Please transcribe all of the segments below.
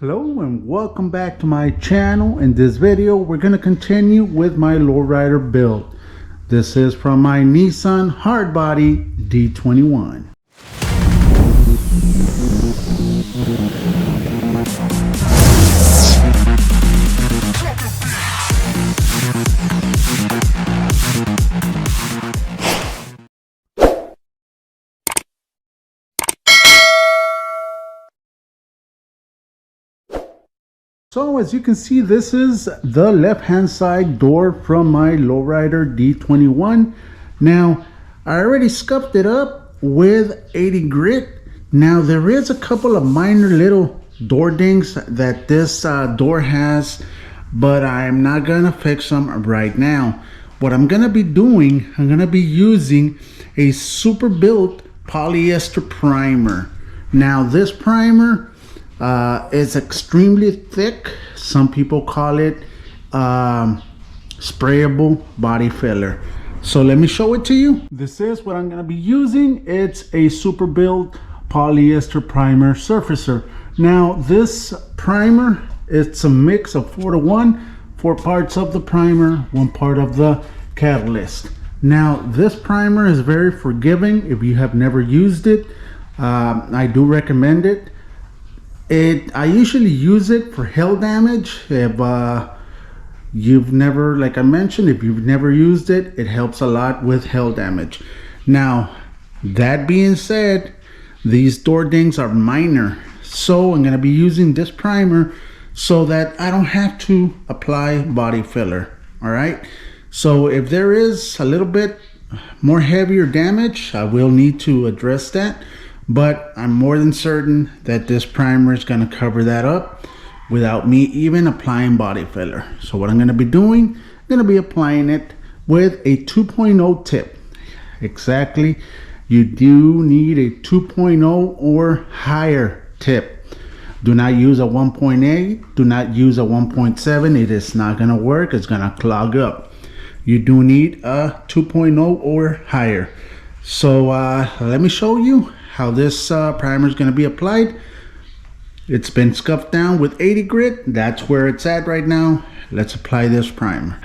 Hello and welcome back to my channel. In this video we're going to continue with my lowrider build. This is from my Nissan Hardbody D21. So as you can see, this is the left hand side door from my lowrider D21. Now I already scuffed it up with 80 grit. Now there is a couple of minor little door dings that this door has, but I'm not gonna fix them right now. What I'm gonna be doing, I'm gonna be using a super built polyester primer. Now this primer it's extremely thick. Some people call it sprayable body filler. So let me show it to you. This is what I'm going to be using. It's a super built polyester primer surfacer. Now this primer, it's a mix of 4:1, 4 parts of the primer, 1 part of the catalyst. Now this primer is very forgiving. If you have never used it, I do recommend it. I usually use it for hail damage. If you've never, like I mentioned, if you've never used it, it helps a lot with hail damage. Now, that being said, these door dings are minor. So I'm going to be using this primer so that I don't have to apply body filler. All right. So if there is a little bit more heavier damage, I will need to address that. But I'm more than certain that this primer is going to cover that up without me even applying body filler. So what I'm going to be doing, I'm going to be applying it with a 2.0 tip. Exactly. You do need a 2.0 or higher tip. Do not use a 1.8. Do not use a 1.7. It is not going to work. It's going to clog up. You do need a 2.0 or higher. So let me show you how this primer is going to be applied. It's been scuffed down with 80 grit. That's where it's at right now. Let's apply this primer.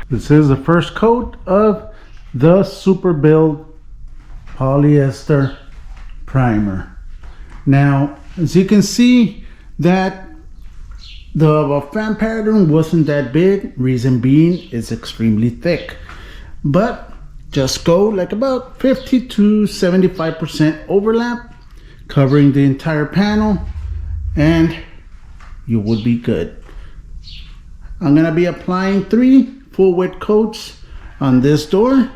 This is the first coat of the super build polyester primer. Now, as you can see, that the fan pattern wasn't that big. Reason being, it's extremely thick. But just go like about 50 to 75% overlap, covering the entire panel, and you would be good. I'm gonna be applying 3 full wet coats on this door.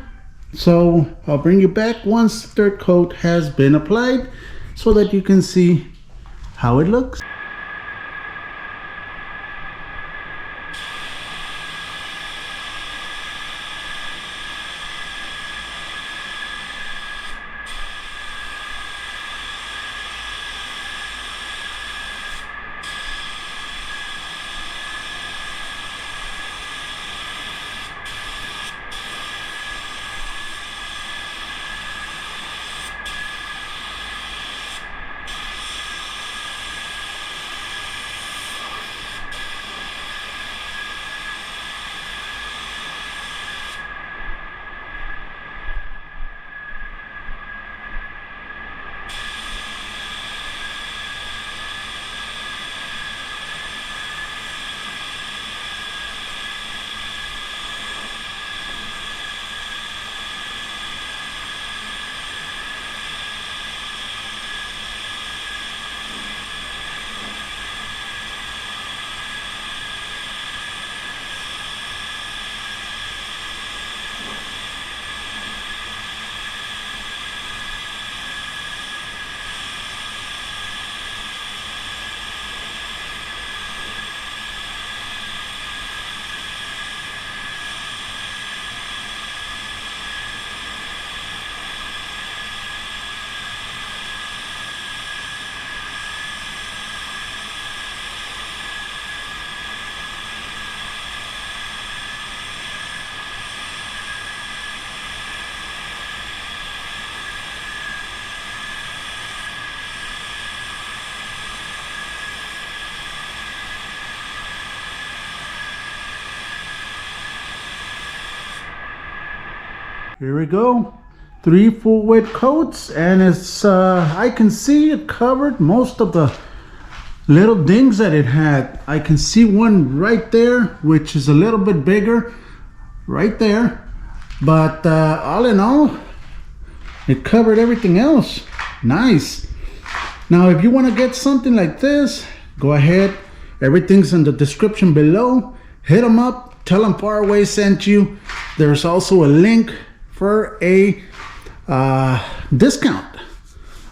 So I'll bring you back once the third coat has been applied so that you can see how it looks. Here we go. 3 full wet coats, and it's I can see it covered most of the little dings that it had. I can see one right there, which is a little bit bigger right there, but all in all, it covered everything else. Nice. Now if you want to get something like this, go ahead, everything's in the description below. Hit them up, tell them Far Away sent you. There's also a link for a discount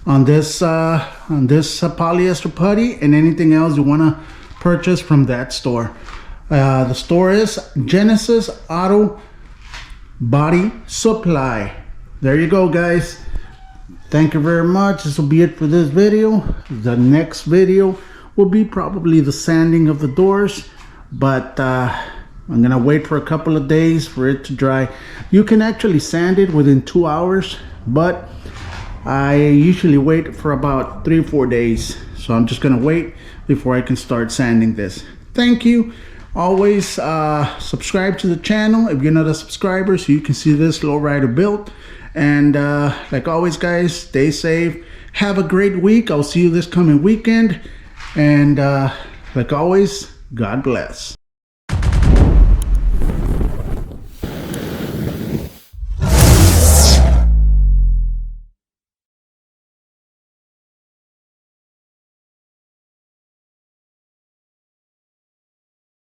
on this polyester putty and anything else you want to purchase from that store. The store is Genesis Auto Body Supply. There you go, guys. Thank you very much. This will be it for this video. The next video will be probably the sanding of the doors, but I'm gonna wait for a couple of days for it to dry. You can actually sand it within 2 hours, but I usually wait for about 3 or 4 days. So I'm just gonna wait before I can start sanding this. Thank you. Always subscribe to the channel if you're not a subscriber, so you can see this lowrider build. And like always, guys, stay safe. Have a great week. I'll see you this coming weekend. And like always, God bless.